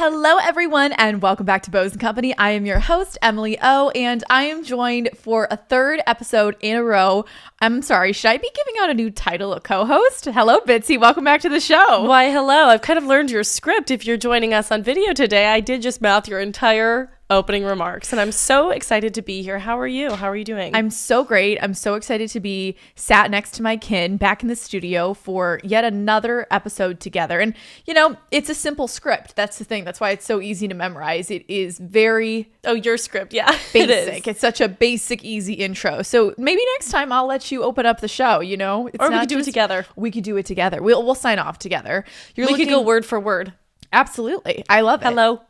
Hello, everyone, and welcome back to Bows & Company. I am your host, Emily O, and I am joined for a third episode in a row. I'm sorry, should I be giving out a new title of co-host? Hello, Bitsy. Welcome back to the show. Why, hello. I've kind of learned your script. If you're joining us on video today, I did just mouth your entire opening remarks, and I'm so excited to be here. How are you? How are you doing? I'm so great. I'm so excited to be sat next to my kin back in the studio for yet another episode together. And, you know, it's a simple script. That's the thing. That's why it's so easy to memorize. It is very... Oh, your script. Yeah. Basic. It's such a basic, easy intro. So maybe next time I'll let you open up the show, you know? Or we could do it together. We could do it together. We'll sign off together. We could go word for word. Absolutely. I love it. Hello.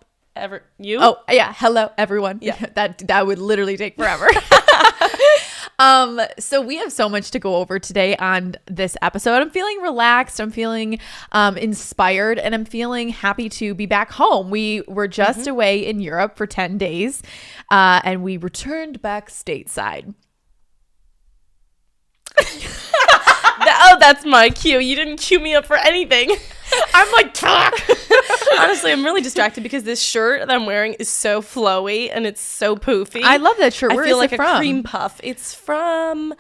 You? Oh, yeah. Hello, everyone. Yeah. That would literally take forever. So we have so much to go over today on this episode. I'm feeling relaxed. I'm feeling inspired, and I'm feeling happy to be back home. We were just away in Europe for 10 days, and we returned back stateside. That's my cue. You didn't cue me up for anything. I'm like, talk. Honestly, I'm really distracted because this shirt that I'm wearing is so flowy and it's so poofy. I love that shirt. Where I feel is like it from? A cream puff. It's from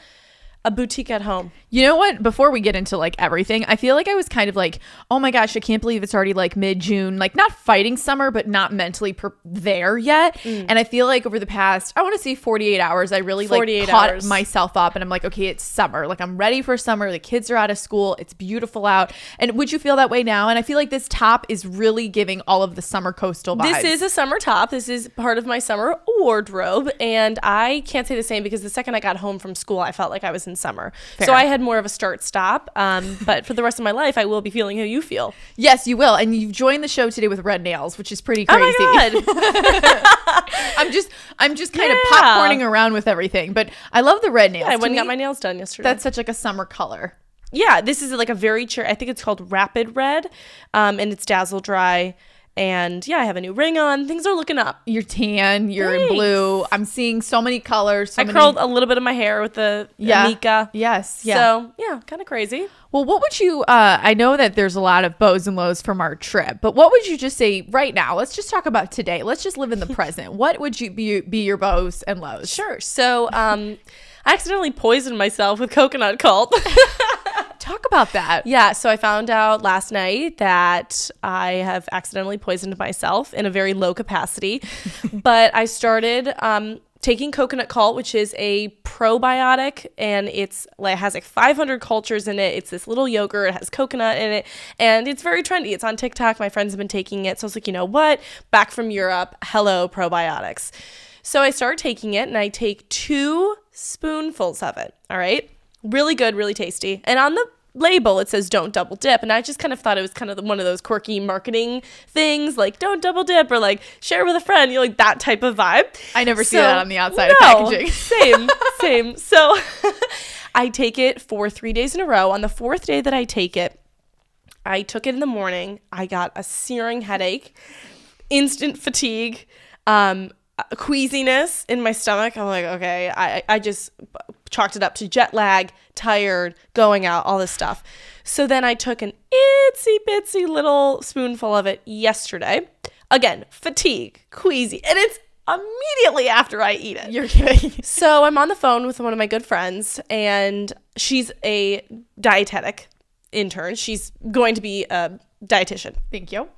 a boutique at home. You know what? Before we get into like everything, I feel like I was kind of like, oh my gosh, I can't believe it's already like mid-June, like not fighting summer, but not mentally there yet. And I feel like over the past, I want to say 48 hours, I really like caught myself up and I'm like, okay, it's summer. Like I'm ready for summer. The kids are out of school. It's beautiful out. And would you feel that way now? And I feel like this top is really giving all of the summer coastal vibes. This is a summer top. This is part of my summer wardrobe. And I can't say the same because the second I got home from school, I felt like I was in summer. Fair. So I had more of a start-stop. But for the rest of my life, I will be feeling how you feel. Yes, you will. And you've joined the show today with red nails, which is pretty crazy. Oh my God. I'm just kind of popcorning around with everything. But I love the red nails. Yeah, I went and got my nails done yesterday. That's such like a summer color. Yeah, this is like a very I think it's called Rapid Red. And it's dazzle dry. And yeah, I have a new ring on. Things are looking up. You're tan. You're in blue. I'm seeing so many colors. I curled a little bit of my hair with the Mika. Yes. Yeah. So yeah, kind of crazy. Well, what would you, I know that there's a lot of bows and lows from our trip, but what would you just say right now? Let's just talk about today. Let's just live in the present. What would you be your bows and lows? Sure. So I accidentally poisoned myself with coconut cult. Talk about that. Yeah, so I found out last night that I have accidentally poisoned myself in a very low capacity. But I started taking coconut cult, which is a probiotic, and it has like 500 cultures in it. It's this little yogurt. It has coconut in it, and it's very trendy. It's on TikTok. My friends have been taking it. So I was like, you know what? Back from Europe. Hello, probiotics. So I started taking it, and I take 2 spoonfuls of it. All right. Really good, really tasty. And on the label, it says don't double dip. And I just kind of thought it was kind of one of those quirky marketing things, like don't double dip or like share with a friend, you know, like that type of vibe. I never see that on the outside of packaging. Same. So I take it for 3 days in a row. On the 4th day that I take it, I took it in the morning. I got a searing headache, instant fatigue, queasiness in my stomach. I'm like, okay, I just chalked it up to jet lag, tired, going out, all this stuff. So then I took an itsy bitsy little spoonful of it yesterday. Again, fatigue, queasy, and it's immediately after I eat it. You're kidding. So I'm on the phone with one of my good friends, and she's a dietetic intern. She's going to be a dietitian. Thank you.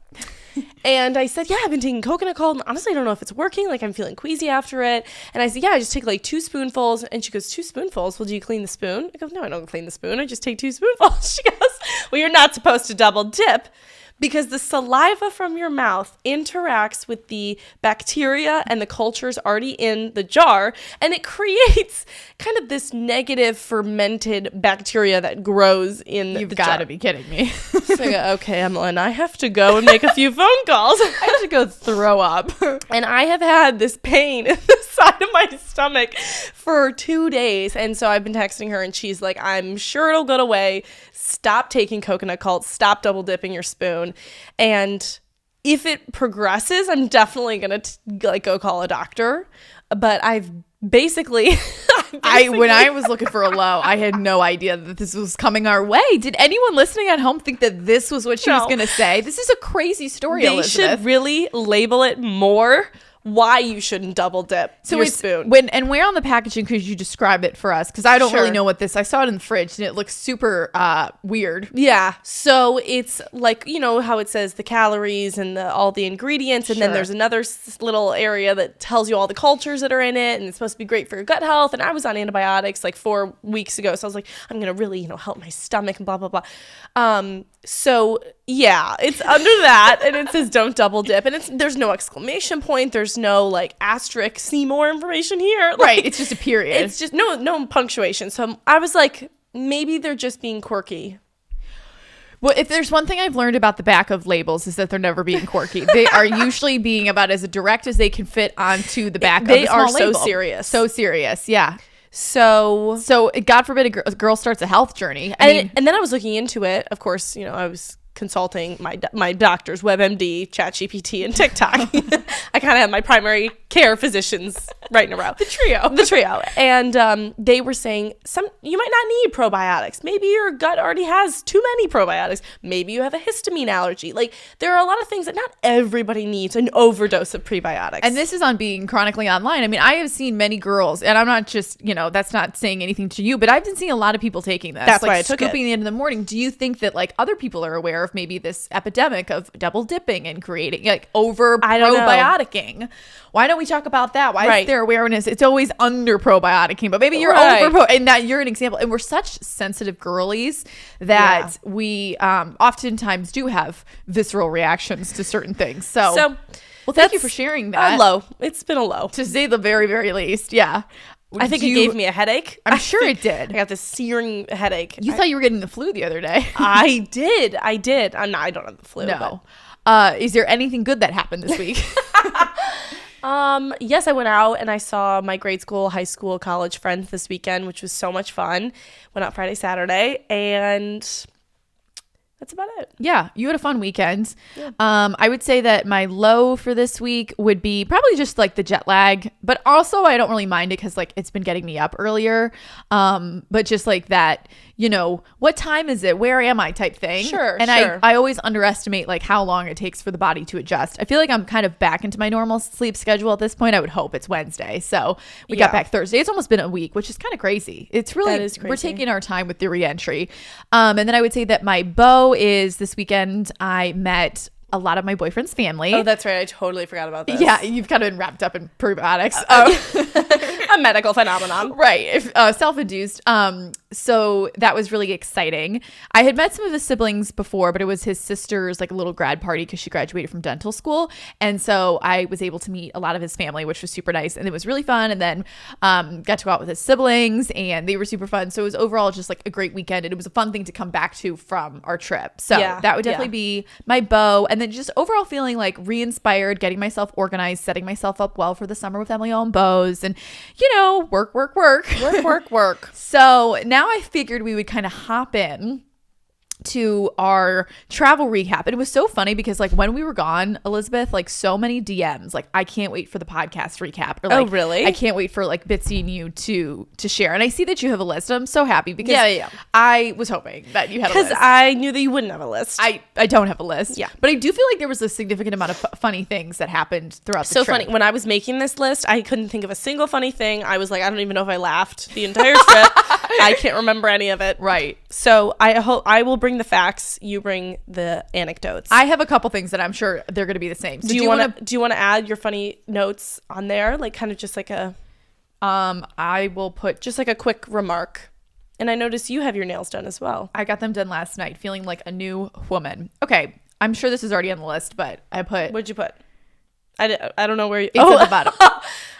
And I said, yeah, I've been taking coconut cold, and honestly, I don't know if it's working. Like, I'm feeling queasy after it. And I said, yeah, I just take like 2 spoonfuls. And she goes, 2 spoonfuls? Well, do you clean the spoon? I go, no, I don't clean the spoon. I just take 2 spoonfuls. She goes, well, you're not supposed to double dip because the saliva from your mouth interacts with the bacteria and the cultures already in the jar, and it creates kind of this negative fermented bacteria that grows in the jar. You've got to be kidding me. So I go, okay, Emily, I have to go and make a few phone calls. I have to go throw up. And I have had this pain in the side of my stomach for 2 days. And so I've been texting her, and she's like, I'm sure it'll go away. Stop taking coconut cult. Stop double dipping your spoon. And if it progresses, I'm definitely going to go call a doctor. But I've basically When I was looking for a low, I had no idea that this was coming our way. Did anyone listening at home think that this was what she was going to say? This is a crazy story, They Elizabeth. should really label it more why you shouldn't double dip your spoon. Where on the packaging could you describe it for us? Because I don't really Sure. know what this. I saw it in the fridge and it looks super weird. Yeah. So it's like, you know how it says the calories and all the ingredients. And then Sure. there's another little area that tells you all the cultures that are in it. And it's supposed to be great for your gut health. And I was on antibiotics like 4 weeks ago. So I was like, I'm going to really, help my stomach and blah, blah, blah. So yeah, it's under that. And it says don't double dip. And there's no exclamation point. There's no like asterisk, see more information here. Like, Right. It's just a period. it's just no punctuation. So I was like, maybe they're just being quirky. Well, if there's one thing I've learned about the back of labels is that they're never being quirky. They are usually being about as direct as they can fit onto the back of the small They are so label. serious. So serious, yeah. So God forbid a girl starts a health journey. and then I was looking into it. Of course, I was consulting my doctors, WebMD, ChatGPT, and TikTok. I kind of have my primary care physicians right in a row. The trio. And they were saying you might not need probiotics. Maybe your gut already has too many probiotics. Maybe you have a histamine allergy. Like there are a lot of things that not everybody needs an overdose of prebiotics. And this is on being chronically online. I mean, I have seen many girls, and I'm not just, that's not saying anything to you, but I've been seeing a lot of people taking this. That's like why I took it. scooping it in the morning. Do you think that like other people are aware of maybe this epidemic of double dipping and creating like over probioticing? Why don't we talk about that? Why is there awareness? It's always under probioticing, but maybe you're over, and that you're an example. And we're such sensitive girlies that we oftentimes do have visceral reactions to certain things. So well, thank you for sharing that. A low. It's been a low. To say the very, very least. Yeah. I think it gave me a headache. I'm sure it did. I got this searing headache. You thought you were getting the flu the other day. I did. I don't have the flu. No. Is there anything good that happened this week? Yes, I went out and I saw my grade school, high school, college friends this weekend, which was so much fun. Went out Friday, Saturday, and that's about it. Yeah, you had a fun weekend. Yeah. I would say that my low for this week would be probably just like the jet lag, but also I don't really mind it because like it's been getting me up earlier. But just like that, what time is it? Where am I type thing. Sure. And I always underestimate like how long it takes for the body to adjust. I feel like I'm kind of back into my normal sleep schedule at this point. I would hope it's Wednesday. So we got back Thursday. It's almost been a week, which is kind of crazy. It's really, that is crazy. We're taking our time with the reentry. And then I would say that my bow is this weekend I met a lot of my boyfriend's family. Oh, that's right. I totally forgot about this. Yeah, you've kind of been wrapped up in probiotics. A medical phenomenon. Right. Self-induced. So that was really exciting. I had met some of his siblings before, but it was his sister's like a little grad party because she graduated from dental school. And so I was able to meet a lot of his family, which was super nice. And it was really fun. And then got to go out with his siblings and they were super fun. So it was overall just like a great weekend. And it was a fun thing to come back to from our trip. So that would definitely be my bow. And then just overall feeling like re-inspired, getting myself organized, setting myself up well for the summer with Emily on bows and, work. So now I figured we would kind of hop in to our travel recap. And it was so funny because like when we were gone, Elizabeth, like so many DMs, like I can't wait for the podcast recap. Or, like, oh, really? I can't wait for like Bitsy and you to share. And I see that you have a list. I'm so happy because I was hoping that you had a list. Because I knew that you wouldn't have a list. I don't have a list. Yeah. But I do feel like there was a significant amount of funny things that happened throughout the trip. So funny. When I was making this list, I couldn't think of a single funny thing. I was like, I don't even know if I laughed the entire trip. I can't remember any of it. Right. So I hope I will bring the facts. You bring the anecdotes. I have a couple things that I'm sure they're going to be the same. So do you want to add your funny notes on there? Like kind of just like a I will put just like a quick remark. And I noticed you have your nails done as well. I got them done last night, feeling like a new woman. Okay, I'm sure this is already on the list, but I put. What'd you put? I don't know where you. It's at the bottom.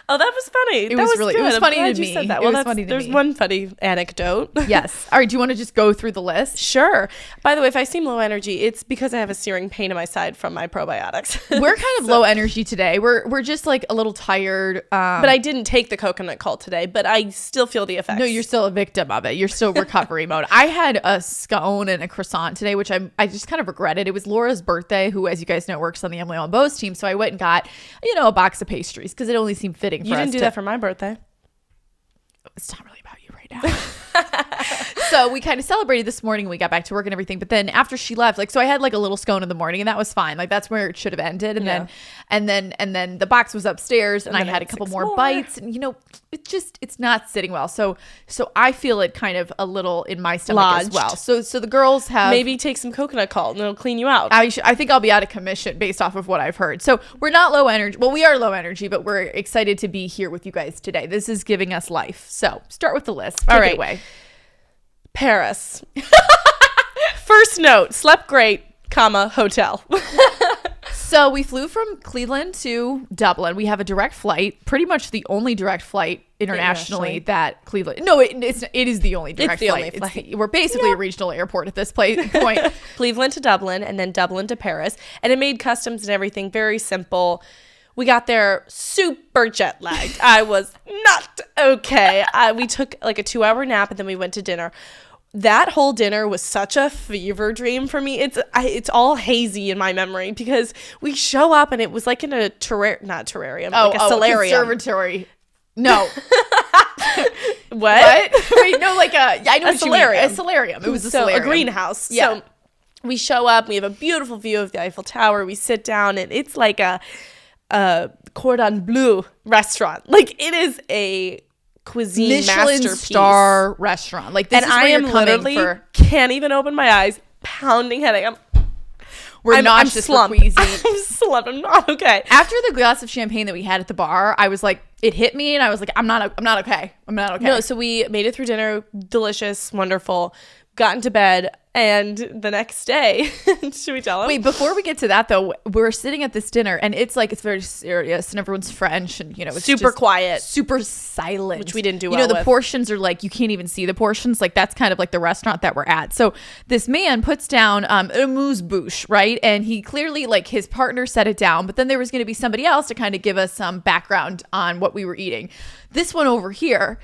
Oh, that was funny. It was funny to me. Said that. Well, funny to there's me. one funny anecdote. Yes. All right. Do you want to just go through the list? Sure. By the way, if I seem low energy, it's because I have a searing pain in my side from my probiotics. We're kind of low energy today. We're just like a little tired. But I didn't take the coconut call today, but I still feel the effects. No, you're still a victim of it. You're still recovery mode. I had a scone and a croissant today, which I just kind of regretted. It was Laura's birthday, who, as you guys know, works on the Emily on Bows team. So I went and got, a box of pastries because it only seemed fitting for us. You didn't do that for my birthday. it's not really about you right now. So we kind of celebrated this morning. We got back to work and everything. But then after she left, like, so I had like a little scone in the morning, and that was fine. Like, that's where it should have ended. And then the box was upstairs, and I had a couple more bites, and it's not sitting well. So I feel it kind of a little in my stomach as well. So the girls have maybe take some coconut coal and it'll clean you out. I think I'll be out of commission based off of what I've heard. So we're not low energy. Well, we are low energy, but we're excited to be here with you guys today. This is giving us life. So start with the list. Take it away. Paris. First note, slept great, hotel. So we flew from Cleveland to Dublin. We have a direct flight, pretty much the only direct flight internationally that Cleveland. No, it is the only direct flight. We're basically a regional airport at this point. Cleveland to Dublin, and then Dublin to Paris. And it made customs and everything very simple. We got there super jet lagged. I was not okay. We took like a 2-hour nap, and then we went to dinner. That whole dinner was such a fever dream for me. It's all hazy in my memory because we show up and it was like in a terrarium, like a solarium. Conservatory. No. What? Wait, no, like I know a solarium. A solarium. It was a solarium. A greenhouse. Yeah. So we show up, we have a beautiful view of the Eiffel Tower. We sit down, and it's like a cordon bleu restaurant. Like, it is a cuisine Michelin masterpiece. star restaurant. Like, this and is where I am you're coming literally for. Can't even open my eyes. Pounding headache. I'm slumped. I'm slumped. I'm not okay. After the glass of champagne that we had at the bar, I was like, it hit me, and I was like, I'm not okay. I'm not okay. No, so we made it through dinner. Delicious, wonderful. Got into bed. And the next day, should we tell them? Wait, before we get to that though, we're sitting at this dinner, and it's very serious, and everyone's French, and it's super quiet, super silent, which we didn't do well the with. Portions are like, you can't even see the portions. Like, that's kind of like the restaurant that we're at. So this man puts down a amuse-bouche, right? And he clearly, like, his partner set it down, but then there was going to be somebody else to kind of give us some background on what we were eating. This one over here,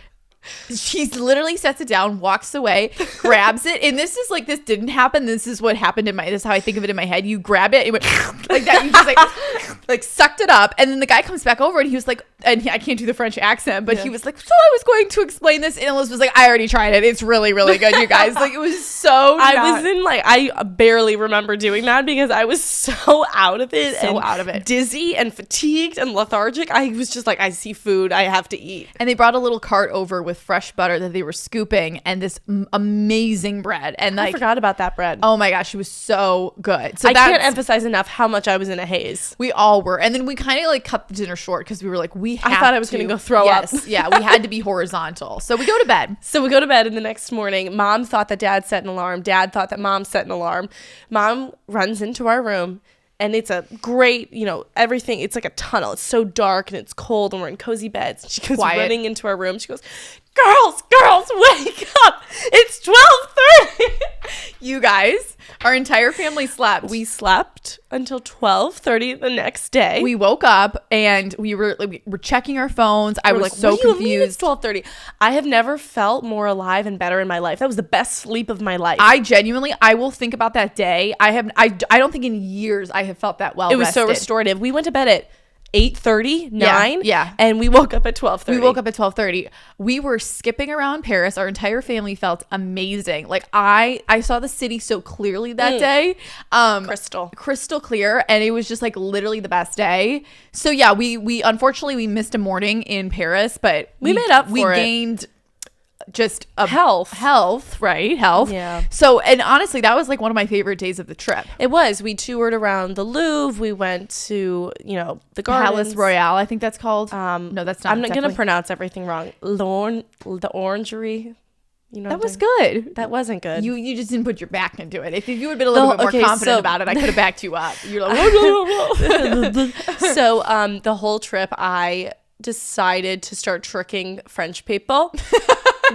she literally sets it down, walks away, grabs it, and this didn't happen. This is what happened this is how I think of it in my head. You grab it, it went like that. You just like sucked it up, and then the guy comes back over, and he was like, and I can't do the French accent, but he was like, so I was going to explain this, and Elizabeth was like, I already tried it. It's really, really good, you guys. Like, it was so. I barely remember doing that because I was so out of it, dizzy and fatigued and lethargic. I was just like, I see food, I have to eat. And they brought a little cart over with fresh butter that they were scooping, and this amazing bread. And I forgot about that bread. Oh my gosh, it was so good. So I can't emphasize enough how much I was in a haze. We all were. And then we kind of like cut the dinner short because we were like, I thought I was going to go throw up. Yeah, we had to be horizontal. So we go to bed. And the next morning, Mom thought that Dad set an alarm. Dad thought that Mom set an alarm. Mom runs into our room. And it's a great, everything. It's like a tunnel. It's so dark and it's cold, and we're in cozy beds. She goes running into our room. She goes, girls, wake up. It's 12:30. You guys, our entire family slept. We slept until 12:30 the next day. We woke up, and we were checking our phones. I was so confused. What do you mean it's 12:30? I have never felt more alive and better in my life. That was the best sleep of my life. I will think about that day. I don't think in years I have felt that well. It was so restorative. We went to bed at 8:30, 9. Yeah. And we woke up at 12:30. We were skipping around Paris. Our entire family felt amazing. Like, I saw the city so clearly that day. Crystal clear. And it was just like literally the best day. So yeah, we unfortunately we missed a morning in Paris, but we made up for it. We gained just a health, right? Health. Yeah. So, and honestly, that was like one of my favorite days of the trip. It was. We toured around the Louvre. We went to, the gardens. Palace Royale, I think that's called. No, that's not. I'm not going to pronounce everything wrong. The Orangery. That was good. That wasn't good. You just didn't put your back into it. If you would have been a little bit more confident about it, I could have backed you up. You're like, So the whole trip, I decided to start tricking French people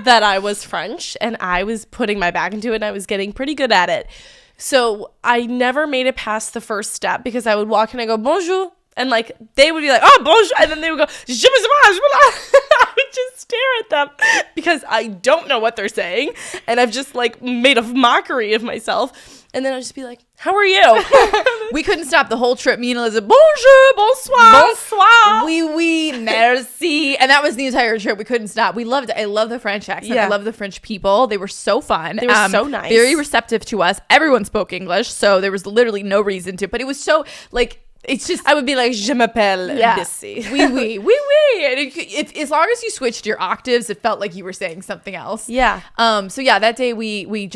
that I was French, and I was putting my back into it, and I was getting pretty good at it. So I never made it past the first step because I would walk in and I go, bonjour. And like, they would be like, oh, bonjour. And then they would go, je me I would just stare at them because I don't know what they're saying. And I've just like made a mockery of myself. And then I'd just be like, how are you? We couldn't stop the whole trip. Me and Elizabeth, bonjour, bonsoir, Bonsoir. oui, merci. And that was the entire trip. We couldn't stop. We loved it. I love the French accent. Yeah. I love the French people. They were so fun. They were so nice. Very receptive to us. Everyone spoke English, so there was literally no reason to. But it was so, like, it's just, I would be like, je m'appelle Bitsy. Oui. And as long as you switched your octaves, it felt like you were saying something else. Yeah. So yeah, that day we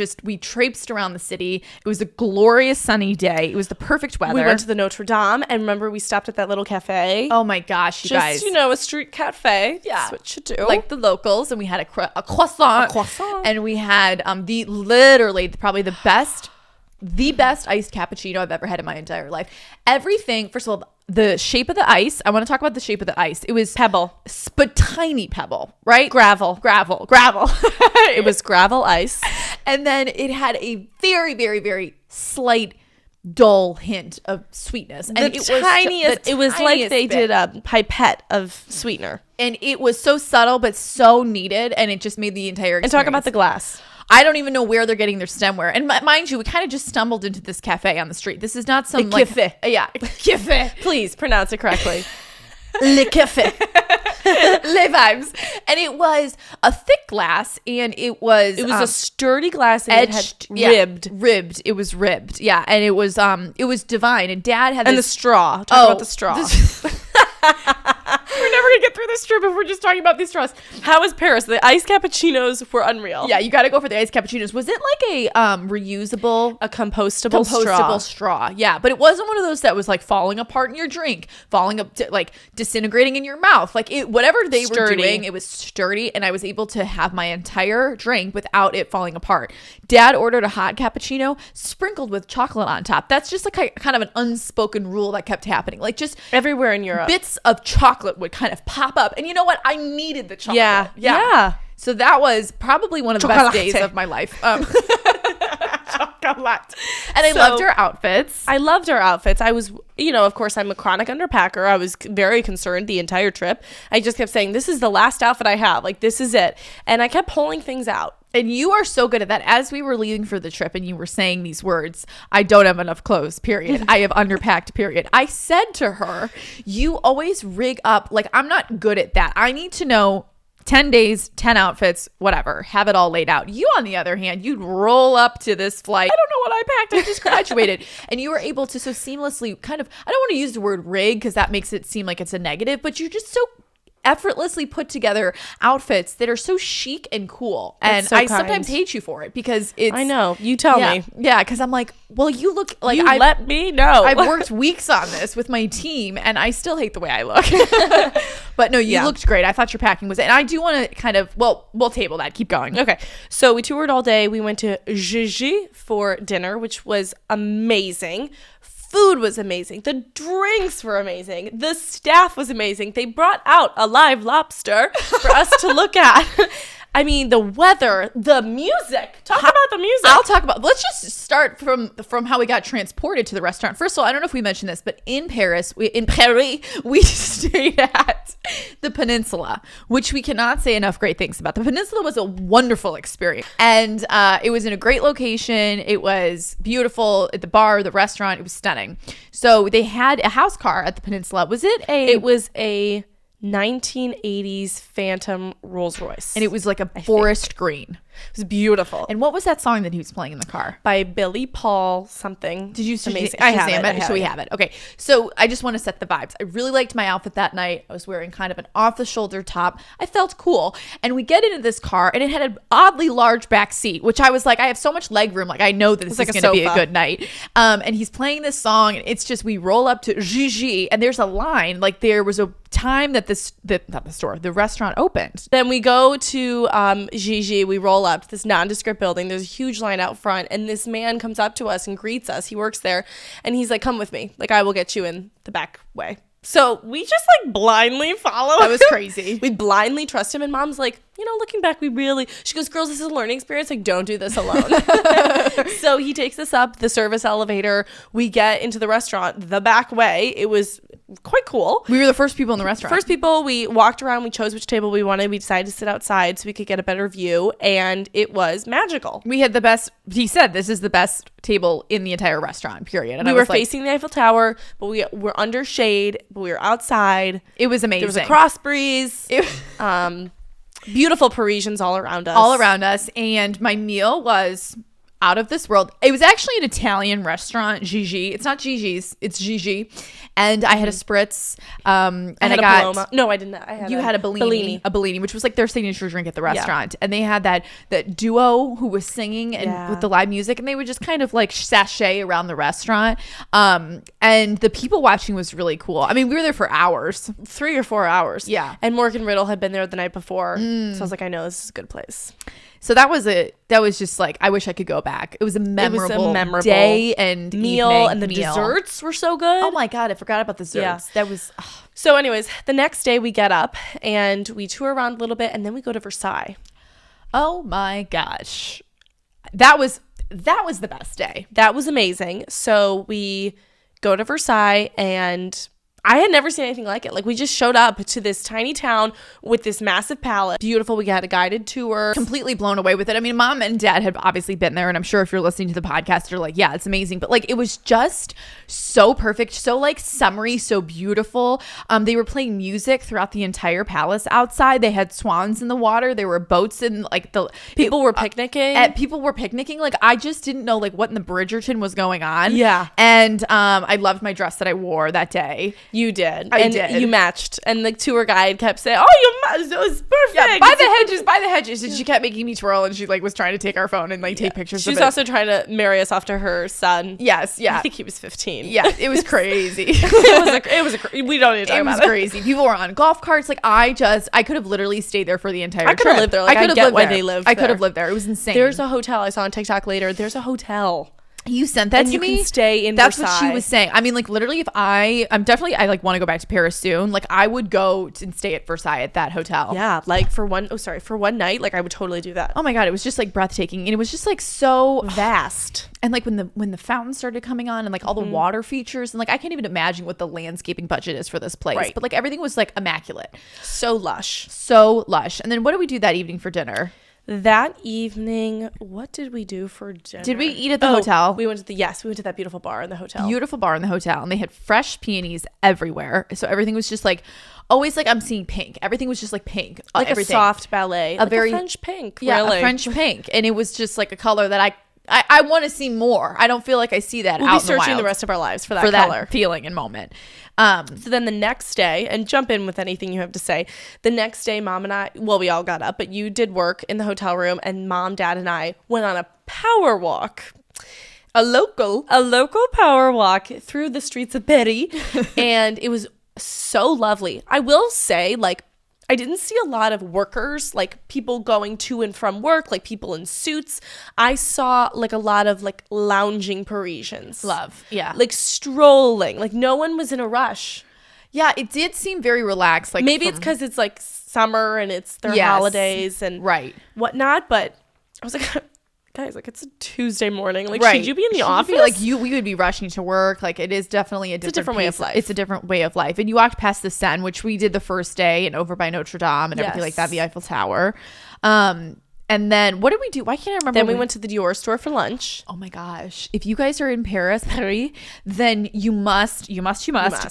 traipsed around the city. It was a glorious sunny day. It was the perfect weather. We went to the Notre Dame, and remember we stopped at that little cafe. Oh my gosh, you guys. Just, a street cafe. Yeah. That's what you do. Like the locals, and we had a croissant. And we had probably the best iced cappuccino I've ever had in my entire life. Everything, first of all, the shape of the ice. I want to talk about the shape of the ice. It was pebble, but tiny pebble, right? Gravel. It was gravel ice. And then it had a very, very, very slight, dull hint of sweetness. And It was like they did a pipette of sweetener. And it was so subtle, but so needed. And it just made the entire experience. And talk about the glass. I don't even know where they're getting their stemware. And mind you, we kind of just stumbled into this cafe on the street. This is not some cafe. Yeah, cafe. Please pronounce it correctly. Le café. Les vibes. And it was a thick glass, and it was a sturdy glass, and edged, it had ribbed. It was ribbed. Yeah, and it was divine. And Dad had the straw. Talk about the straw. We're never gonna get through this trip if we're just talking about these straws. How was Paris? The iced cappuccinos were unreal. Yeah, you got to go for the iced cappuccinos. Was it like a reusable, compostable straw? Yeah, but it wasn't one of those that was like falling apart in your drink, like disintegrating in your mouth. Like whatever they were doing, it was sturdy, and I was able to have my entire drink without it falling apart. Dad ordered a hot cappuccino sprinkled with chocolate on top. That's just like kind of an unspoken rule that kept happening. Like just everywhere in Europe, bits of chocolate would kind of pop up. And you know what? I needed the chocolate. Yeah. So that was probably one of the best days of my life. Chocolate. And I loved her outfits. I was, of course, I'm a chronic underpacker. I was very concerned the entire trip. I just kept saying, this is the last outfit I have. Like, this is it. And I kept pulling things out. And you are so good at that. As we were leaving for the trip and you were saying these words, I don't have enough clothes, period. I have underpacked, period. I said to her, you always rig up. Like, I'm not good at that. I need to know 10 days, 10 outfits, whatever. Have it all laid out. You, on the other hand, you'd roll up to this flight. I don't know what I packed. I just graduated. And you were able to so seamlessly kind of, I don't want to use the word rig because that makes it seem like it's a negative, but you're just so effortlessly put together outfits that are so chic and cool. And so I kind. sometimes hate you for it because it's... I know. You tell me. Yeah, because I'm like, well, you look like... let me know. I've worked weeks on this with my team, and I still hate the way I look. But no, you looked great. I thought your packing was... And I do want to kind of... Well, we'll table that. Keep going. Okay. So we toured all day. We went to Gigi for dinner, which was amazing. Food was amazing. The drinks were amazing. The staff was amazing. They brought out a live lobster for us to look at. I mean, the weather, the music. Talk about the music. I'll talk about... Let's just start from how we got transported to the restaurant. First of all, I don't know if we mentioned this, but in Paris, we stayed at the Peninsula, which we cannot say enough great things about. The Peninsula was a wonderful experience. And it was in a great location. It was beautiful at the bar, the restaurant. It was stunning. So they had a house car at the Peninsula. It was a 1980s Phantom Rolls Royce. And it was like a forest green. It was beautiful. And what was that song that he was playing in the car? By Billy Paul something. Did you amazing? I have it. So we have it. Okay. So I just want to set the vibes. I really liked my outfit that night. I was wearing kind of an off-the-shoulder top. I felt cool. And we get into this car, and it had an oddly large back seat, which I was like, I have so much leg room. Like, I know that this is going to be a good night. And he's playing this song, and it's just, we roll up to Gigi, and there's a line. Like, there was a time that the restaurant opened. Then we go to Gigi. We roll up to this nondescript building. There's a huge line out front, and this man comes up to us and greets us. He works there, and he's like, come with me. Like, I will get you in the back way. So we just like blindly follow. That was crazy. We blindly trust him, and Mom's like, looking back, she goes, girls, this is a learning experience. Like, don't do this alone. So he takes us up the service elevator. We get into the restaurant the back way. It was quite cool. We were the first people in the restaurant. First people, we walked around. We chose which table we wanted. We decided to sit outside so we could get a better view. And it was magical. We had the best, he said, this is the best table in the entire restaurant, period. And we were facing the Eiffel Tower, but we were under shade, but we were outside. It was amazing. There was a cross breeze. Beautiful Parisians all around us. And my meal was out of this world. It was actually an Italian restaurant, Gigi. It's not Gigi's, it's Gigi. And I had a spritz. And I got Paloma. No, I didn't. You had a Bellini. A Bellini, which was like their signature drink at the restaurant. Yeah. And they had that duo who was singing and with the live music, and they would just kind of like sashay around the restaurant. And the people watching was really cool. I mean, we were there for hours. 3 or 4 hours. Yeah. And Morgan Riddle had been there the night before. So I was like, I know this is a good place. So that was just like, I wish I could go back. It was a memorable day and meal, evening and the desserts were so good. Oh my God, I forgot about the desserts. Yeah. That was So anyways, the next day we get up and we tour around a little bit, and then we go to Versailles. Oh my gosh. That was the best day. That was amazing. So we go to Versailles, and I had never seen anything like it. Like, we just showed up to this tiny town with this massive palace. Beautiful. We had a guided tour. Completely blown away with it. I mean, Mom and Dad had obviously been there, and I'm sure if you're listening to the podcast, you're like, yeah, it's amazing. But like, it was just so perfect, so like summery, so beautiful. They were playing music throughout the entire palace outside. They had swans in the water. There were boats in like people were picnicking. People were picnicking. Like, I just didn't know like what in the Bridgerton was going on. Yeah. And I loved my dress that I wore that day. You did. I did. You matched. And the tour guide kept saying, oh, you matched. It was perfect. Yeah, by the hedges. And she kept making me twirl, and she like was trying to take our phone and like take pictures She of was it. also trying to marry us off to her son. Yes, yeah. I think he was 15. Yeah, it was crazy. We don't need to talk about it. It was crazy. People were on golf carts. Like, I could have literally stayed there for the entire trip. I could have lived there. Like, I get why they lived there. I could have lived there. It was insane. There's a hotel. I saw on TikTok later. There's a hotel. You sent that and to you me. Can stay in That's Versailles. What she was saying. I mean, like, literally, if I like want to go back to Paris soon. Like, I would go and stay at Versailles at that hotel. Yeah, like for one night. Like, I would totally do that. Oh my God, it was just like breathtaking, and it was just like so vast. And like when the fountain started coming on, and like all the water features, and like I can't even imagine what the landscaping budget is for this place. Right. But like everything was like immaculate, so lush. And then what did we do that evening for dinner? That evening, what did we do for dinner? Did we eat at the hotel? We went to that beautiful bar in the hotel. Beautiful bar in the hotel. And they had fresh peonies everywhere. So everything was just like, always like I'm seeing pink. Everything was just like pink. Like everything. A soft ballet. A very French pink. Yeah, really. a French pink. And it was just like a color that I want to see more. I don't feel like I see that we'll out be searching in the the rest of our lives for that color. That feeling and moment. So then the next day, and jump in with anything you have to say. The next day, Mom and I, well, we all got up, but you did work in the hotel room, and Mom, Dad, and I went on a power walk. A local power walk through the streets of Paris. And it was so lovely. I will say, like, I didn't see a lot of workers, like people going to and from work, like people in suits. I saw like a lot of like lounging Parisians. Love. Yeah. Like strolling. Like no one was in a rush. Yeah, it did seem very relaxed. Like maybe it's because it's like summer and it's their holidays and whatnot. But I was like, guys, like it's a Tuesday morning. Like, should you be in the office? Like we would be rushing to work. Like it is definitely a different way of life. It's a different way of life. And you walked past the Seine, which we did the first day, and over by Notre Dame and everything like that, the Eiffel Tower. And then what did we do? Why can't I remember? Then we went to the Dior store for lunch. Oh my gosh. If you guys are in Paris, then you must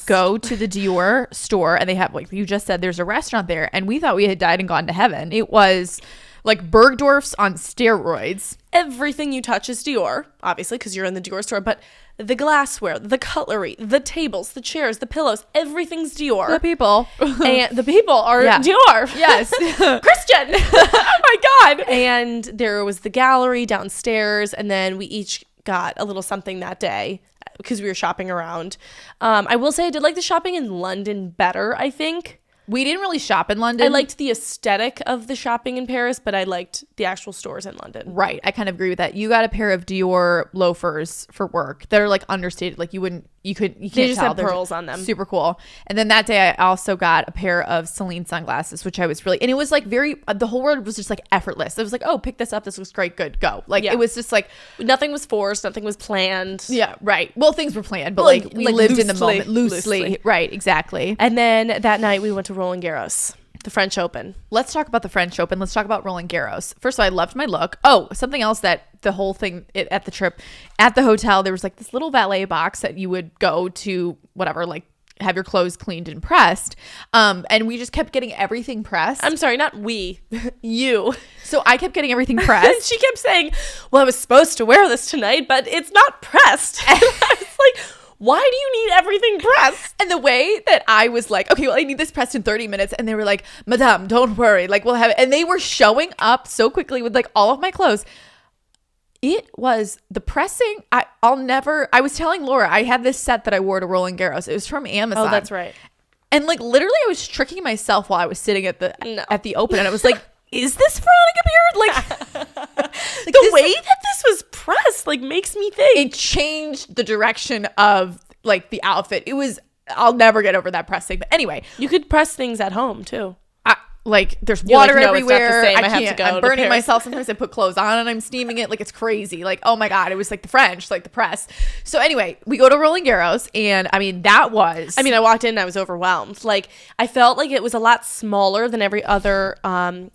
go to the Dior store. And they have, like you just said, there's a restaurant there. And we thought we had died and gone to heaven. It was like Bergdorf's on steroids. Everything you touch is Dior, obviously, because you're in the Dior store. But the glassware, the cutlery, the tables, the chairs, the pillows, everything's Dior. The people. And the people are Dior. Yes. Christian. Oh my God. And there was the gallery downstairs. And then we each got a little something that day because we were shopping around. I will say I did like the shopping in London better, I think. We didn't really shop in London. I liked the aesthetic of the shopping in Paris, but I liked the actual stores in London. Right. I kind of agree with that. You got a pair of Dior loafers for work that are like understated. Like you can't They tell. just had They're pearls on them. Super cool. And then that day I also got a pair of Celine sunglasses, which I was really, and it was like the whole world was just like effortless. It was like, oh, pick this up. This looks great. Good. Go. Like it was just like. Nothing was forced. Nothing was planned. Yeah. Right. Well, things were planned, but like we lived in the moment loosely. Right. Exactly. And then that night we went to Roland Garros, the French Open. Let's talk about the French Open. Let's talk about Roland Garros. First of all, I loved my look. Oh, something else that the whole thing at the trip, at the hotel, there was like this little valet box that you would go to, whatever, like have your clothes cleaned and pressed. And we just kept getting everything pressed. I'm sorry, not we, you. So I kept getting everything pressed. She kept saying, well, I was supposed to wear this tonight, but it's not pressed. And I was like, why do you need everything pressed? And the way that I was like, okay, well, I need this pressed in 30 minutes. And they were like, Madame, don't worry. Like, we'll have it. And they were showing up so quickly with like all of my clothes. It was the pressing. I was telling Laura, I had this set that I wore to Roland Garros. It was from Amazon. Oh, that's right. And like literally I was tricking myself while I was sitting at the Open. And I was like, is this Veronica Beard? Like the way that this was pressed like makes me think. It changed the direction of like the outfit. I'll never get over that pressing. But anyway. You could press things at home too. Like there's water like, no, everywhere. It's not the same. I have can't. to go I'm to burning Paris. myself. Sometimes I put clothes on and I'm steaming it. Like it's crazy. Like, oh my God, it was like the French, like the press. So anyway, we go to Roland Garros and I walked in and I was overwhelmed. Like I felt like it was a lot smaller than every other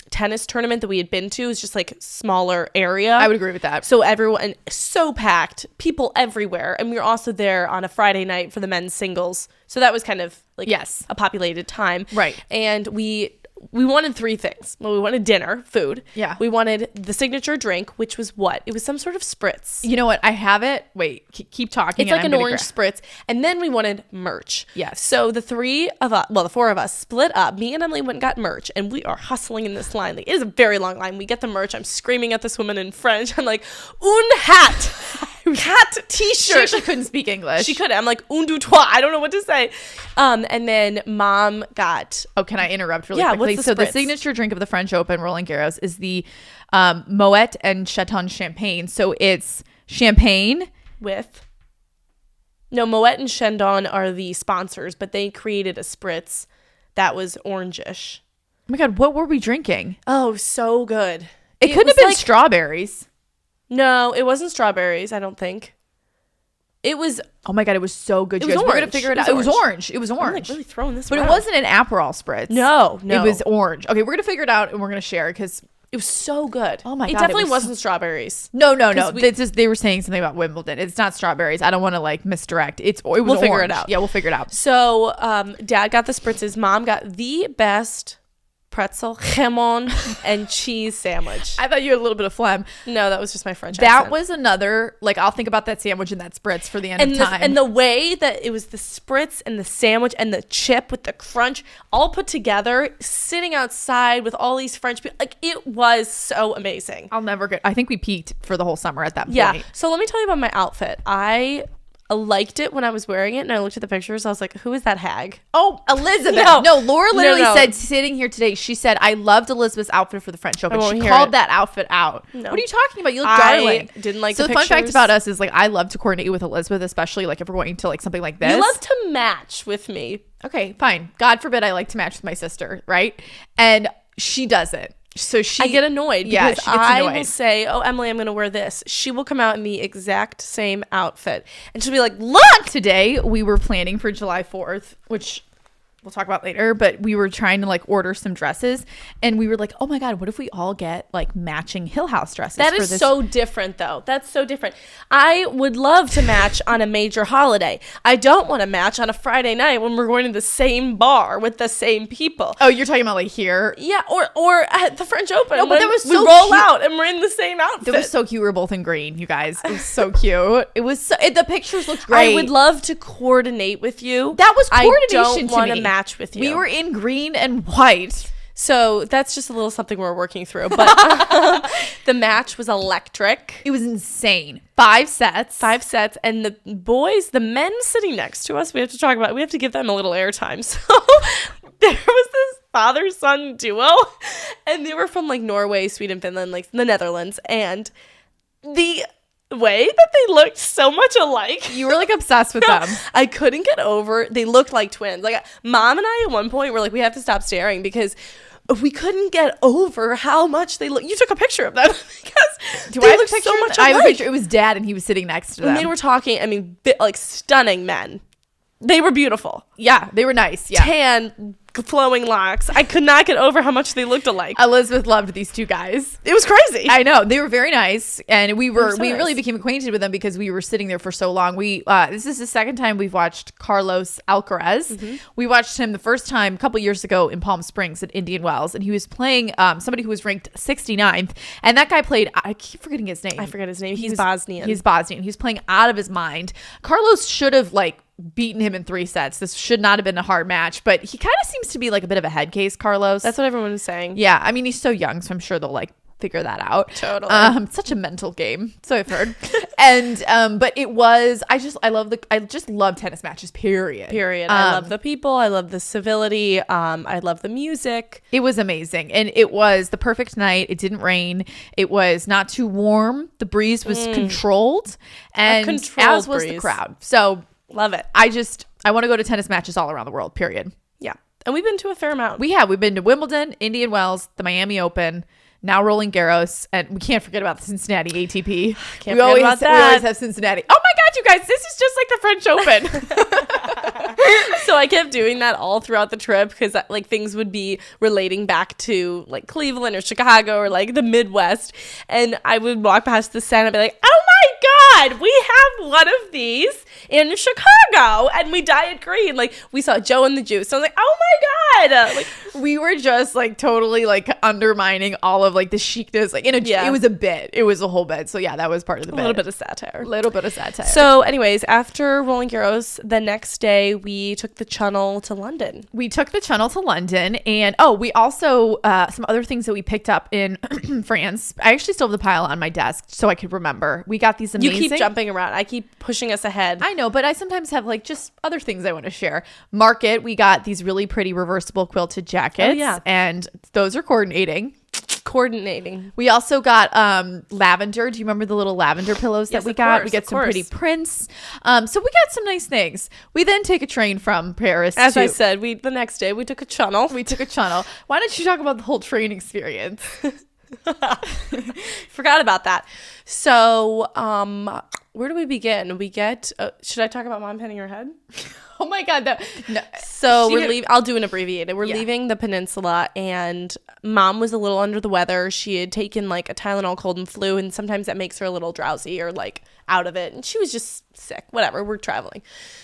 tennis tournament that we had been to. It was just like smaller area. I would agree with that. So everyone, so packed, people everywhere. And we were also there on a Friday night for the men's singles. So that was kind of like a populated time. Right. And we wanted three things. Well, we wanted dinner, food. Yeah. We wanted the signature drink, which was what? It was some sort of spritz. You know what? I have it. Wait, keep talking. It's like an orange spritz. And then we wanted merch. Yes. So the four of us split up. Me and Emily went and got merch. And we are hustling in this line. Like, it is a very long line. We get the merch. I'm screaming at this woman in French. I'm like, un hat. Hat t-shirt. She couldn't speak English. She couldn't. I'm like, un, deux, trois. I don't know what to say. And then mom got... Oh, can I interrupt really quickly? What's the the spritz? signature drink of the French Open, Roland Garros, is the Moet and Chaton champagne. So it's champagne with... No, Moet and Chandon are the sponsors, but they created a spritz that was orangish. Oh my God, what were we drinking? Oh, so good. It couldn't have been strawberries. No, it wasn't strawberries, I don't think. It was... Oh my God, it was so good. It You was guys, we're going to orange. figure it out. It was orange. It was orange. I'm like really throwing this But around. it wasn't an Aperol spritz. No. It was orange. Okay, we're going to figure it out and we're going to share it because... It was so good. Oh my God. It definitely wasn't strawberries. No. They were saying something about Wimbledon. It's not strawberries. I don't want to like misdirect. We'll figure it out. Yeah, we'll figure it out. So Dad got the spritzes. Mom got the best pretzel, jamon, and cheese sandwich. I thought you had a little bit of phlegm. No, that was just my French That accent. was another, like, I'll think about that sandwich and that spritz for the end of time. And the way that it was the spritz and the sandwich and the chip with the crunch all put together, sitting outside with all these French people, like, it was so amazing. I think we peaked for the whole summer at that point. Yeah. So let me tell you about my outfit. I liked it when I was wearing it, and I looked at the pictures. I was like, who is that hag? Oh, Elizabeth. No, Laura literally said, sitting here today, she said, I loved Elizabeth's outfit for the French Open. She called that outfit out. No. What are you talking about? You look darling. I didn't like so the fun fact pictures. about us is, like, I love to coordinate with Elizabeth, especially, like, if we're going to, like, something like this. You love to match with me. Okay, fine. God forbid I like to match with my sister, right? And she doesn't. So I get annoyed because she gets I annoyed. will say, oh, Emily, I'm going to wear this. She will come out in the exact same outfit. And she'll be like, look! Today, we were planning for July 4th, which we'll talk about later, but we were trying to, like, order some dresses. And we were like, oh my God, what if we all get, like, matching Hill House dresses? That is so different, though. That's so different. I would love to match on a major holiday. I don't want to match on a Friday night when we're going to the same bar with the same people. Oh, you're talking about, like, here? Yeah, or at the French Open. No, but that was so we roll cute. out and we're in the same outfit. It was so cute. We were both in green, you guys. It was so cute. It was so, the pictures looked great. I would love to coordinate with you. That was coordination I don't want to to match with you. We were in green and white. So that's just a little something we're working through. But the match was electric. It was insane. 5 sets. And the men sitting next to us, we have to give them a little airtime. So there was father-son duo, and they were from like Norway, Sweden, Finland, like the Netherlands, and the way that they looked so much alike. You were like obsessed with them. I couldn't get over. They looked like twins. Like Mom and I at one point were like, we have to stop staring because we couldn't get over how much they look. You took a picture of them because they looked so much alike. I have a picture. It was Dad, and he was sitting next to them. And they were talking. I mean, like stunning men. They were beautiful. Yeah, they were nice. Yeah, tan, flowing locks. I could not get over how much they looked alike. Elizabeth loved these two guys. It was crazy. I know, they were very nice, and we nice. really became acquainted with them because we were sitting there for so long. This is the second time we've watched Carlos Alcaraz. We watched him the first time a couple years ago in Palm Springs at Indian Wells, and he was playing somebody who was ranked 69th, and that guy played. I keep forgetting his name. I forget his name. He's Bosnian. He's Bosnian. He's playing out of his mind. Carlos should have beaten him in 3 sets. This should not have been a hard match, but he kind of seems to be like a bit of a head case, Carlos. That's what everyone was saying. Yeah, I mean, he's so young, so I'm sure they'll figure that out. Totally. Such a mental game, so I've heard. And but it was, I just love tennis matches, period. I love the people, I love the civility, I love the music. It was amazing, and it was the perfect night. It didn't rain, it was not too warm, the breeze was controlled, and as was the crowd. So love it. I want to go to tennis matches all around the world, period. Yeah, and we've been to a fair amount. We've been to Wimbledon, Indian Wells, the Miami Open, now Roland Garros, and we can't forget about the Cincinnati ATP. We always have Cincinnati. Oh my God, you guys, this is just like the French Open. So I kept doing that all throughout the trip because things would be relating back to like Cleveland or Chicago or like the Midwest, and I would walk past the stand and be like, oh my God, we have one of these in Chicago, and we Diet Green. Like we saw Joe and the Juice. So I was like, oh my God. We were just totally undermining all of the chicness. It was a bit. It was a whole bit. So yeah, that was part of the bit. A little bit of satire. So anyways, after Roland Garros, the next day we took the Channel to London. And we also some other things that we picked up in France. I actually still have the pile on my desk so I could remember. We got these amazing. You keep jumping around. I keep pushing us ahead. I know, but I sometimes have just other things I want to share. Market, we got these really pretty reversible quilted jackets. Oh, yeah. And those are coordinating. We also got lavender. Do you remember the little lavender pillows that we got? We got some pretty prints. So we got some nice things. We then take a train from Paris. As I said, the next day we took a Channel. Why don't you talk about the whole train experience? Forgot about that. So where do we begin? We get should I talk about Mom hitting her head? Oh my God, no. So we're leaving. I'll do an abbreviated. We're leaving the peninsula, and Mom was a little under the weather. She had taken a Tylenol cold and flu, and sometimes that makes her a little drowsy or out of it, and she was just sick. Whatever, we're traveling.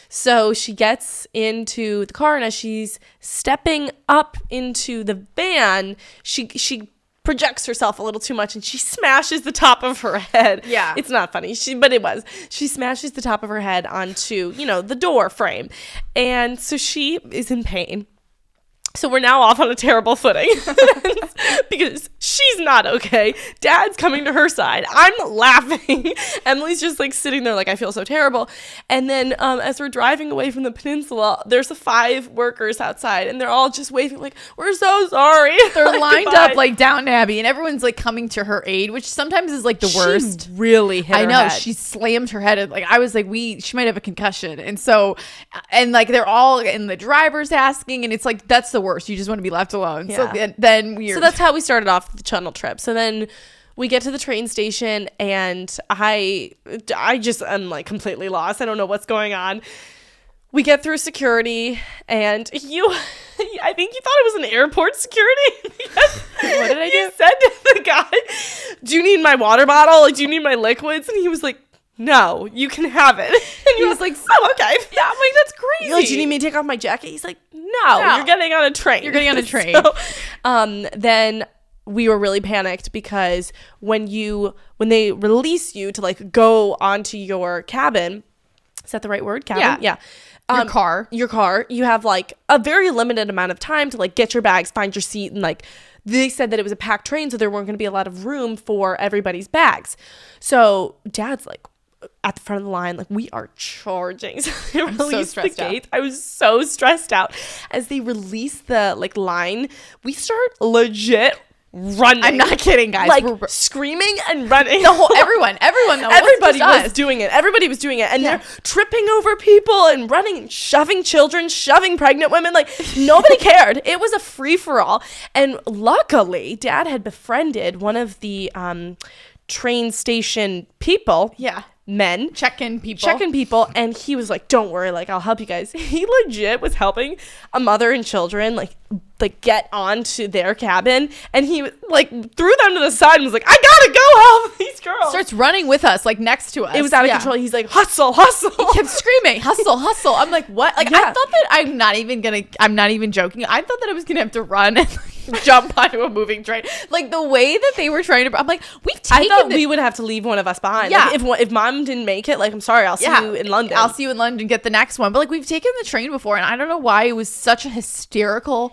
So she gets into the car, and as she's stepping up into the van, she projects herself a little too much, and she smashes the top of her head. Yeah. It's not funny. But it was. She smashes the top of her head onto, the door frame. And so she is in pain. So we're now off on a terrible footing because she's not okay. Dad's coming to her side. I'm laughing. Emily's just sitting there I feel so terrible. And then as we're driving away from the peninsula, there's 5 workers outside, and they're all just waving we're so sorry. They're lined up Downton Abbey, and everyone's coming to her aid, which sometimes is the worst. She really hit her head. She slammed her head. I was she might have a concussion. And so, and they're all in the driver's asking, and it's that's the worst. You just want to be left alone. Yeah. So then so that's how we started off the Channel trip. So then we get to the train station, and I just am completely lost. I don't know what's going on. We get through security, and I think you thought it was an airport security. What did I do? You said to the guy, do you need my water bottle? Do you need my liquids? And he was like, no, you can have it. And he was like, oh, okay. Yeah, I'm that's crazy. Do you need me to take off my jacket? He's like, no, you're getting on a train. So, then we were really panicked because when they release you to go onto your cabin, is that the right word? Cabin? Yeah. Your car. You have a very limited amount of time to get your bags, find your seat, and they said that it was a packed train, so there weren't going to be a lot of room for everybody's bags. So Dad's at the front of the line, like we are charging. So they so released the stressed out. gates. I was so stressed out. As they release the like line, we start legit running. I'm not kidding, guys. Like We're screaming and running. the whole everyone though. Everybody was us. doing it. Everybody was doing it. And Yeah. they're tripping over people and running and shoving children, shoving pregnant women. Like nobody cared. It was a free for all. And luckily, Dad had befriended one of the train station people. Yeah. Men. Check-in people. And he was like, don't worry, like I'll help you guys. He legit was helping a mother and children like get onto their cabin, and he like threw them to the side and was like, I gotta go help these girls. Starts running with us, like next to us. It was out of control. He's like, hustle. He kept screaming, hustle. I'm like, what? Like, Yeah. I thought that I'm not even joking. I thought that I was gonna have to run and like, jump onto a moving train. Like the way that they were trying to, I'm like, we've I taken thought we would have to leave one of us behind. Yeah. Like, if mom didn't make it, like, I'm sorry, I'll see you in London. I'll see you in London, get the next one. But like we've taken the train before, and I don't know why it was such a hysteria.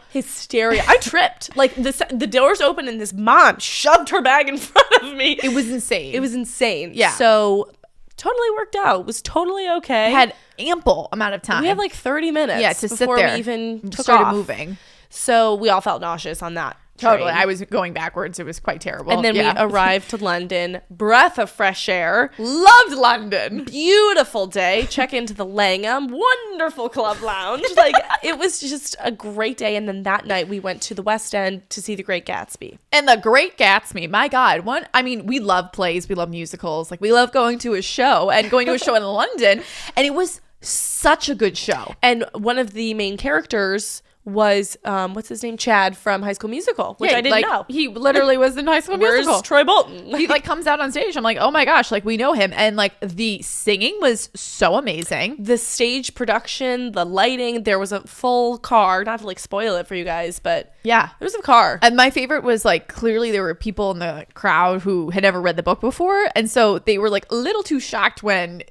I tripped. Like the doors opened and this mom shoved her bag in front of me. It was insane. It was insane. Yeah. So totally worked out. It was totally okay. Had ample amount of time. We had like 30 minutes to sit before there. we even started off. moving. So we all felt nauseous on that. Totally. train. I was going backwards. It was quite terrible. And then we arrived to London. Breath of fresh air. Loved London. Beautiful day. Check into the Langham. Wonderful club lounge. Like, it was just a great day. And then that night we went to the West End to see The Great Gatsby. And The Great Gatsby, my God. We love plays. We love musicals. Like, we love going to a show and going to a show in London. And it was such a good show. And one of the main characters was what's his name, Chad from High School Musical, which I didn't know. He literally was in High School Musical. Where's Troy Bolton? He like comes out on stage. I'm like, oh my gosh, like we know him. And like the singing was so amazing. The stage production, the lighting, there was a full car. Not to like spoil it for you guys, but Yeah. there was a car. And my favorite was like clearly there were people in the crowd who had never read the book before. And so they were like a little too shocked when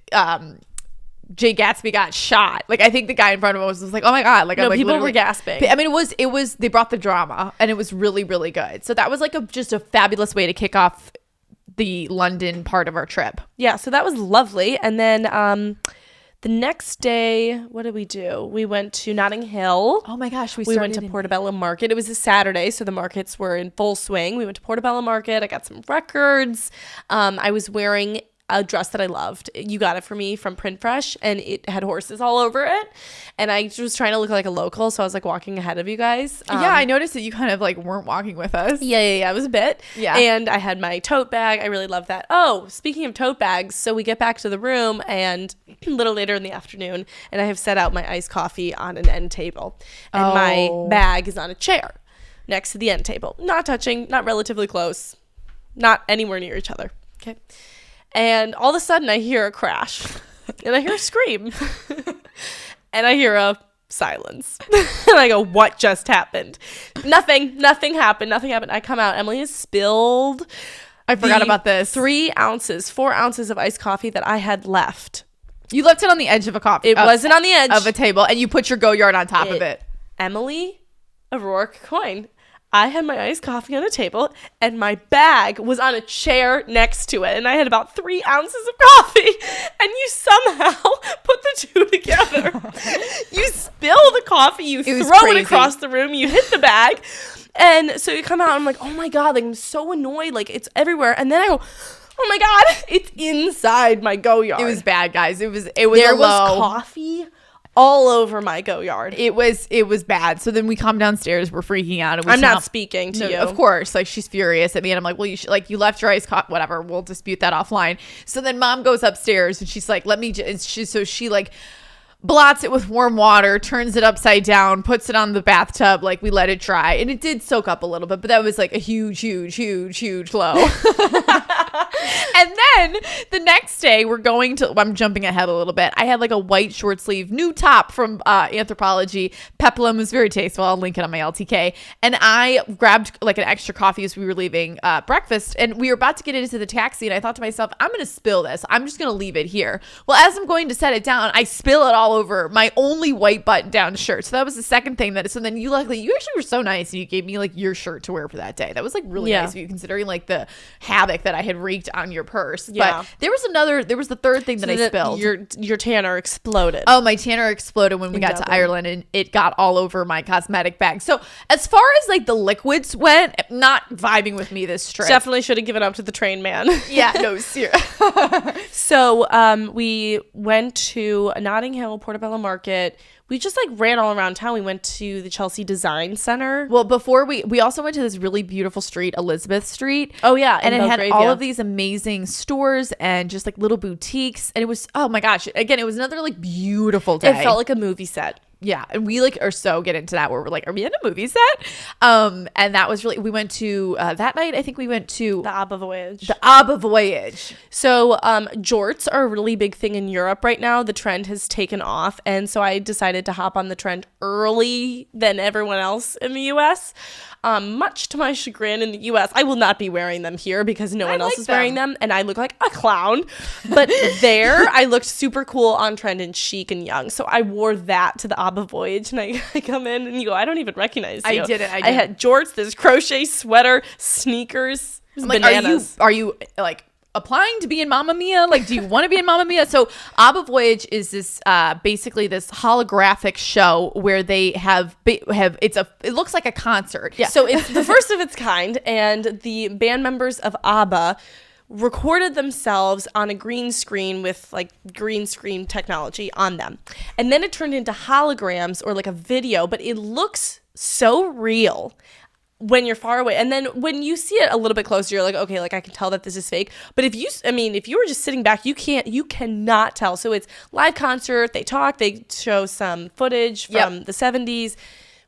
Jay Gatsby got shot. Like I think the guy in front of us was like, oh my God. Like, No, I'm like, people literally- were gasping. I mean, it was they brought the drama and it was really, really good. So that was like just a fabulous way to kick off the London part of our trip. Yeah, so that was lovely. And then the next day, what did we do? We went to Notting Hill. Oh my gosh. We went to Portobello Market. It was a Saturday, so the markets were in full swing. We went to Portobello Market. I got some records. I was wearing a dress that I loved. You got it for me from Print Fresh, and it had horses all over it. And I was trying to look like a local, so I was like walking ahead of you guys. Yeah, I noticed that you kind of like weren't walking with us. Yeah, it was a bit. Yeah. And I had my tote bag. I really love that. Oh, speaking of tote bags, so we get back to the room and a little later in the afternoon, and I have set out my iced coffee on an end table. And my bag is on a chair next to the end table. Not touching, not relatively close, not anywhere near each other. Okay. And all of a sudden I hear a crash and I hear a scream and I hear a silence. And I go, what just happened? Nothing happened. I come out. Emily has spilled. I forgot about this. 4 ounces of iced coffee that I had left. You left it on the edge of a coffee. It wasn't on the edge of a table, and you put your Go-Yard on top of it. Emily O'Rourke coin. I had my iced coffee on a table and my bag was on a chair next to it. And I had about 3 ounces of coffee. And you somehow put the two together. You spill the coffee. You throw it across the room. You hit the bag. And so you come out and I'm like, oh my God, like I'm so annoyed. Like it's everywhere. And then I go, oh my God, it's inside my Go-Yard. It was bad, guys. It was there was coffee all over my Go-Yard. It was bad. So then we come downstairs. We're freaking out. And I'm not speaking to you. Of course. Like she's furious at me. And I'm like, well, you left your iced coffee. Whatever. We'll dispute that offline. So then mom goes upstairs and she's like, let me just, she like blots it with warm water, turns it upside down, puts it on the bathtub. Like we let it dry and it did soak up a little bit, but that was like a huge low. And then the next day I'm jumping ahead a little bit. I had like a white short sleeve new top from Anthropologie. Peplum was very tasteful. I'll link it on my LTK. And I grabbed like an extra coffee as we were leaving breakfast and we were about to get into the taxi and I thought to myself, I'm going to spill this. I'm just going to leave it here. Well, as I'm going to set it down, I spill it all over my only white button down shirt. So that was the second thing so then you actually were so nice and you gave me like your shirt to wear for that day. That was like really nice of you considering like the havoc that I had reeked on your purse. Yeah. But there was the third thing that I spilled. Your tanner exploded. Oh, my tanner exploded when we got to Ireland, and it got all over my cosmetic bag. So as far as like the liquids went, not vibing with me this trip. Definitely should have given up to the train man. Yeah, no, seriously. So we went to Notting Hill, Portobello Market. We just like ran all around town. We went to the Chelsea Design Center. Well, before we also went to this really beautiful street, Elizabeth Street. Oh yeah, and it had all of these amazing stores and just like little boutiques, and it was, oh my gosh, again, it was another like beautiful day. It felt like a movie set. Yeah, and we like are so get into that where we're like, are we in a movie set? And that was really, we went to that night. I think we went to the Abba Voyage. The Abba Voyage. So jorts are a really big thing in Europe right now. The trend has taken off, and so I decided to hop on the trend early than everyone else in the U.S. Much to my chagrin in the U.S., I will not be wearing them here because no one else is wearing them, and I look like a clown. But there, I looked super cool, on trend, and chic and young. So I wore that to the Abba Voyage, and I come in and you go, I don't even recognize you. I didn't. I had jorts, this crochet sweater, sneakers, like, bananas. Are you like applying to be in Mamma Mia? Like, do you want to be in Mamma Mia? So Abba Voyage is this basically this holographic show where they it looks like a concert. Yeah. So it's the first of its kind, and the band members of ABBA recorded themselves on a green screen with like green screen technology on them, and then it turned into holograms or like a video, but it looks so real when you're far away, and then when you see it a little bit closer, you're like, okay, like I can tell that this is fake. But if you were just sitting back, you cannot tell. So it's live concert, they talk, they show some footage from the 70s,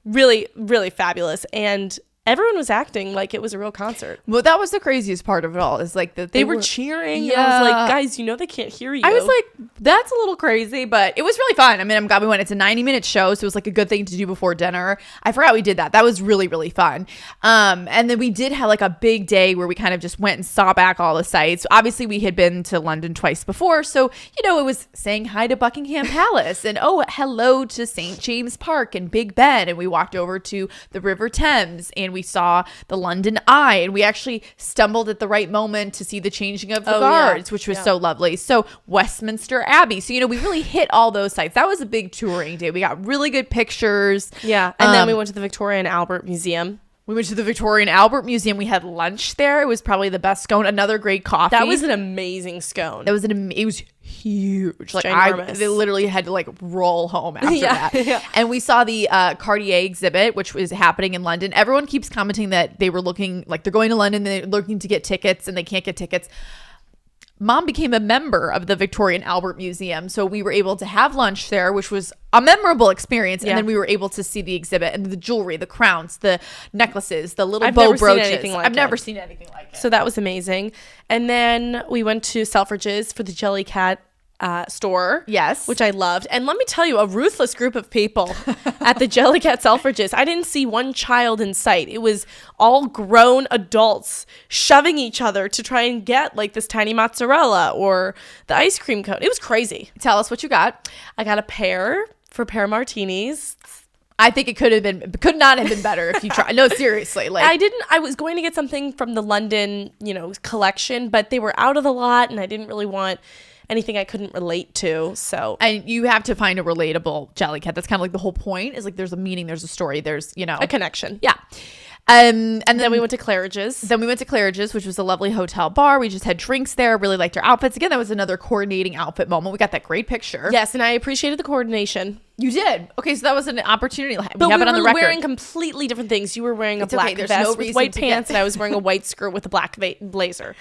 really, really fabulous. And everyone was acting like it was a real concert. Well, that was the craziest part of it all, is like that they were cheering. Yeah. And I was like, guys, they can't hear you. I was like, that's a little crazy, but it was really fun. I mean, I'm glad we went. It's a 90-minute show, so it was like a good thing to do before dinner. I forgot we did that. That was really, really fun. And then we did have like a big day where we kind of just went and saw back all the sites. Obviously, we had been to London twice before, so it was saying hi to Buckingham Palace and hello to St. James Park and Big Ben, and we walked over to the River Thames, and we saw the London Eye, and we actually stumbled at the right moment to see the changing of the guards, which was so lovely. So Westminster Abbey. So, we really hit all those sites. That was a big touring day. We got really good pictures. Yeah. And then we went to the Victoria and Albert Museum. We went to the Victoria and Albert Museum. We had lunch there. It was probably the best scone. Another great coffee. That was an amazing scone. It was huge. Like they literally had to like roll home after that. Yeah. And we saw the Cartier exhibit, which was happening in London. Everyone keeps commenting that they were looking like they're going to London, they're looking to get tickets and they can't get tickets. Mom became a member of the Victoria and Albert Museum, so we were able to have lunch there, which was a memorable experience. And then we were able to see the exhibit and the jewelry, the crowns, the necklaces, the little bow brooches. I've never seen anything like it. So that was amazing. And then we went to Selfridges for the Jellycat store, which I loved. And let me tell you, a ruthless group of people at the Jellycat Selfridges. I didn't see one child in sight. It was all grown adults shoving each other to try and get like this tiny mozzarella or the ice cream cone. It was crazy. Tell us what you got. I got a pear for pear martinis. I think it could not have been better if you tried. No, seriously. Like I was going to get something from the London, collection, but they were out of the lot, and I didn't really want anything I couldn't relate to. So, and you have to find a relatable Jellycat. That's kind of like the whole point, is like there's a meaning, there's a story, there's a connection. Yeah. And then we went to Claridge's. Which was a lovely hotel bar. We just had drinks there. Really liked our outfits. Again, that was another coordinating outfit moment. We got that great picture. Yes, and I appreciated the coordination. You did. Okay, so that was an opportunity. But we have it on the record. Wearing completely different things. You were wearing a black vest with white pants, and I was wearing a white skirt with a black blazer.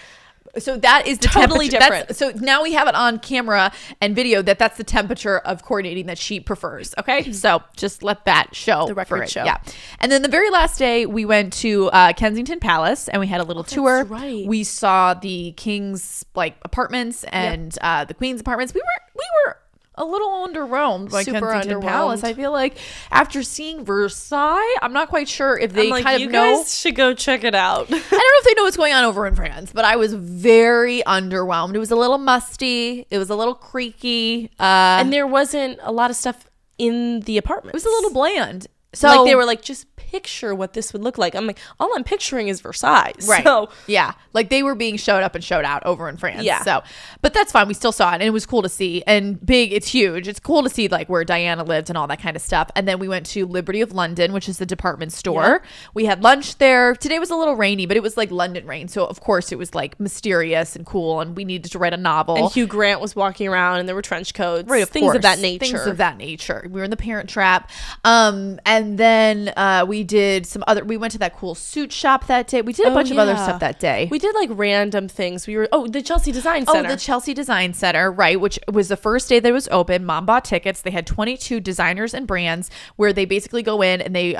So that is the totally different. So now we have it on camera and video that's the temperature of coordinating that she prefers. Okay, so just let that show. The record show. Yeah. And then the very last day, we went to Kensington Palace and we had a little tour. That's right. We saw the king's apartments and the queen's apartments. We were a little underwhelmed by Kensington Palace. I feel like after seeing Versailles, I'm not quite sure if they kind of you know. Guys should go check it out. I don't know if they know what's going on over in France, but I was very underwhelmed. It was a little musty. It was a little creaky. And there wasn't a lot of stuff in the apartment. It was a little bland. So like they were like, just picture what this would look like. I'm like, all I'm picturing is Versailles. Right. So yeah. Like they were being showed up and showed out over in France. Yeah. So, but that's fine. We still saw it and it was cool to see. And big, it's huge. It's cool to see like where Diana lived and all that kind of stuff. And then we went to Liberty of London, which is the department store. Yeah. We had lunch there. Today was a little rainy, but it was like London rain. So of course it was like mysterious and cool. And we needed to write a novel. And Hugh Grant was walking around and there were trench coats. Right, things of that nature. Things of that nature. We were in the Parent Trap. And then we did some other, we went to that cool suit shop that day. We did a bunch of other stuff that day. We did like random things. We were, the Chelsea Design Center. Oh, the Chelsea Design Center, right, which was the first day that it was open. Mom bought tickets. They had 22 designers and brands where they basically go in and they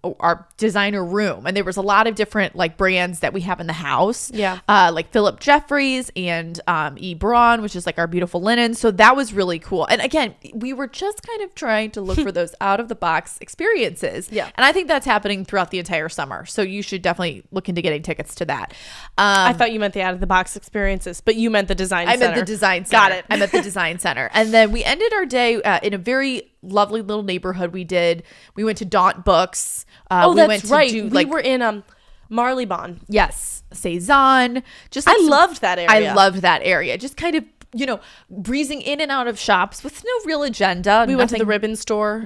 our designer room, and there was a lot of different like brands that we have in the house, like Philip Jeffries and E. Braun, which is like our beautiful linen. So that was really cool. And again, we were just kind of trying to look for those out of the box experiences, and I think that's happening throughout the entire summer, so you should definitely look into getting tickets to that. I thought you meant the out of the box experiences, but you meant the design center. I meant the design center. Got it. I meant the design center. And then we ended our day in a very lovely little neighborhood. We went to Daunt Books. That's right. We were in Marylebone. Yes, Cezanne. Just like I loved that area. I loved that area. Just kind of, breezing in and out of shops with no real agenda. We went to the ribbon store.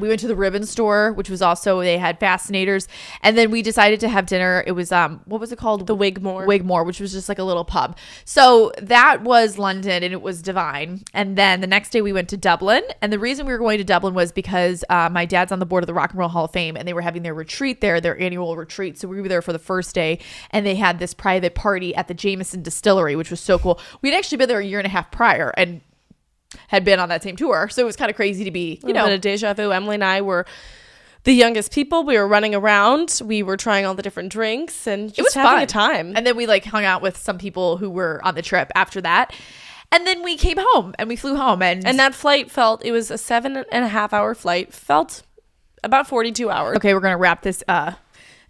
Which was also, they had fascinators. And then we decided to have dinner. It was, what was it called? The Wigmore. Which was just like a little pub. So that was London and it was divine. And then the next day we went to Dublin. And the reason we were going to Dublin was because my dad's on the board of the Rock and Roll Hall of Fame and they were having their retreat there, their annual retreat. So we were there for the first day and they had this private party at the Jameson Distillery, which was so cool. We'd actually been there a year and a half prior and had been on that same tour, so it was kind of crazy to be a bit of deja vu. Emily and I were the youngest people. We were running around, we were trying all the different drinks and just it was having fun. A time. And then we like hung out with some people who were on the trip after that, and then we came home and we flew home, and that flight it was a 7.5 hour flight, felt about 42 hours. Okay, we're gonna wrap this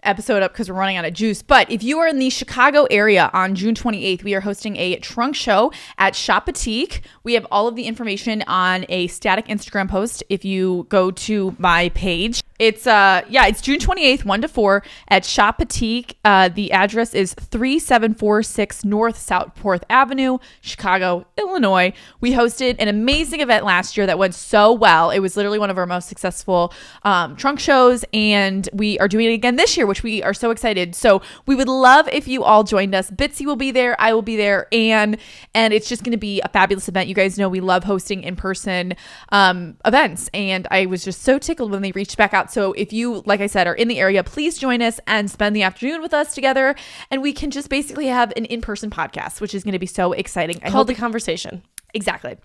episode up because we're running out of juice. But if you are in the Chicago area on June 28th, we are hosting a trunk show at Shop Batik. We have all of the information on a static Instagram post if you go to my page. It's June 28th, 1 to 4 at Shop Batik. The address is 3746 North Southport Avenue, Chicago, Illinois. We hosted an amazing event last year that went so well. It was literally one of our most successful trunk shows, and we are doing it again this year, which we are so excited. So we would love if you all joined us. Bitsy will be there. I will be there. And it's just going to be a fabulous event. You guys know we love hosting in-person events. And I was just so tickled when they reached back out. So if you, like I said, are in the area, please join us and spend the afternoon with us together. And we can just basically have an in-person podcast, which is going to be so exciting. Called The Conversation. Exactly.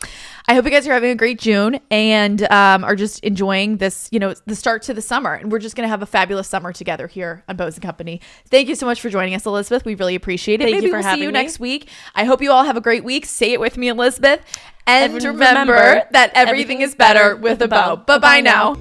I hope you guys are having a great June and are just enjoying this, the start to the summer. And we're just going to have a fabulous summer together here on Bose & Company. Thank you so much for joining us, Elizabeth. We really appreciate it. Thank Maybe you for we'll having see you me. next week. I hope you all have a great week. Say it with me, Elizabeth. And remember that everything is better with a bow. Bye-bye now.